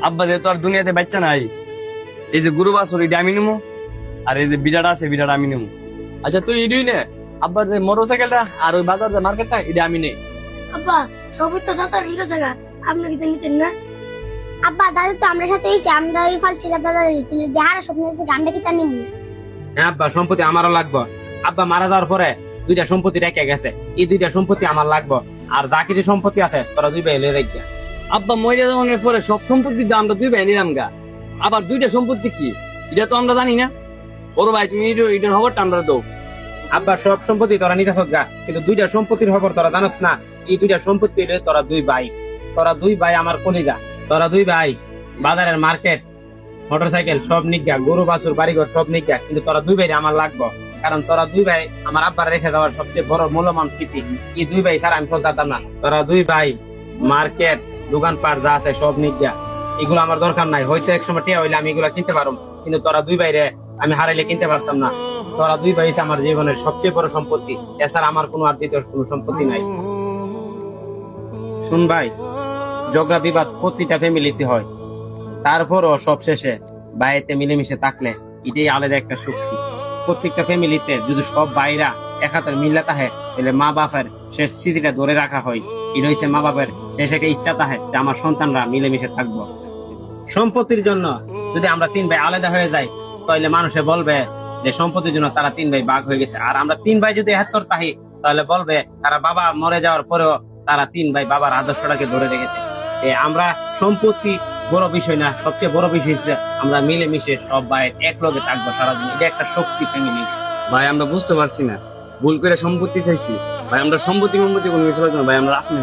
আব্বা যেহেতু আর দুনিয়াতে বাচ্চা নাই, এই যে গরু বাছুর এটা আমি নেবো, আর এই যে বিড়াটা আছে বিড়াটা আমি নেবো। আচ্ছা তুই ইডুই নে, আব্বার যে মোটরসাইকেলটা আর ওই বাজার যে মার্কেটটা এটা আমি নেই। আব্বা সবই তো চাচার নিতে জায়গা, আপনি কি নিতেন না? আব্বা দাদা তো আমরা সাথে এসে আমরা ওই ফালছি দাদা দেহারা স্বপ্ন আছে গানটা কি তা নিব? হ্যাঁ আব্বা, সম্পত্তি আমারও লাগবে। আব্বা মারা যাওয়ার পরে দুইটা সম্পত্তি রেখে গেছে, এই দুইটা সম্পত্তি আমার লাগবে। আর যা কিছু সম্পত্তি আছে তোরা দুই ভাই লয়ে রাখবে। আব্বা মরে যাওয়ার পরে সব সম্পত্তি আমরা দুই ভাই নিলাম গা, আবার দুইটা সম্পত্তি কি এটা তো আমরা জানি না। ওর ভাই তুমি এটার খবরটা আমরা দাও। আব্বা সব সম্পত্তি তোরা নিতে গা, কিন্তু দুইটা সম্পত্তির খবর তোরা জানোস না। এই দুইটা সম্পত্তি হইলে তোরা দুই ভাই, তোরা দুই ভাই আমার কলিজা। তোরা দুই ভাই বাজারের মার্কেট মোটরসাইকেল সব নিজ্ঞা, গরু বাছুর বাড়িঘর সব নিজ্ঞা, কিন্তু তোরা দুই ভাই আমার লাগবো। কারণ তোরা দুই ভাই আমার আব্বার রেখে যাওয়ার সবচেয়ে বড় মূল্যবান স্মৃতি। এই দুই ভাই ছাড়া আমি চলতাম না। তোরা দুই ভাই মার্কেট দোকানপাট যা আছে সব নিজ্ঞা, এগুলো আমার দরকার নাই। হয়তো এক সময় টিয়া হইলে আমি এগুলা কিনতে পারবো, কিন্তু তোরা দুই ভাইরে আমি হারাইলে কিনতে পারতাম না। তোরা দুই ভাই আমার জীবনের সবচেয়ে বড় সম্পত্তি, এছাড়া আমার কোনো আর দ্বিতীয় কোনো সম্পত্তি নাই। শুন ভাই, ঝগড়া বিবাদ প্রতিটা ফ্যামিলিতে হয়, তারপরও সব শেষে বাইরে মিলেমিশে থাকলে এটাই আলাদা একটা শক্তি। প্রত্যেকটা ফ্যামিলিতে যদি সব ভাইরা একাত্তর মিল্লা থাকে, তাহলে মা বাপের শেষ স্মৃতিটা ধরে রাখা হয়। এটা হচ্ছে মা বাপের শেষ একটা ইচ্ছা থাকে যে আমার সন্তানরা মিলেমিশে থাকবো। সম্পত্তির জন্য যদি আমরা তিন ভাই আলাদা হয়ে যাই, তাহলে মানুষে বলবে যে সম্পত্তির জন্য তারা তিন ভাই ভাগ হয়ে গেছে। আর আমরা তিন ভাই যদি একাত্তর থাকি, তাহলে বলবে তারা বাবা মরে যাওয়ার পরেও তারা তিন ভাই বাবার আদর্শটাকে ধরে রেখেছে। আমরা সম্পত্তি বড় বিষয় না, সবচেয়ে বড় বিষয় হচ্ছে আমরা মিলেমিশে সব ভাই এক লগে থাকবো সারা দিন। এটা একটা শক্তি ফ্যামিলি। ভাই আমরা বুঝতে পারছি না, ভুল করে সম্পত্তি চাইছি ভাই। আমরা সম্পত্তি কোনো কিছু লাগবে না ভাই, আমরা আপনি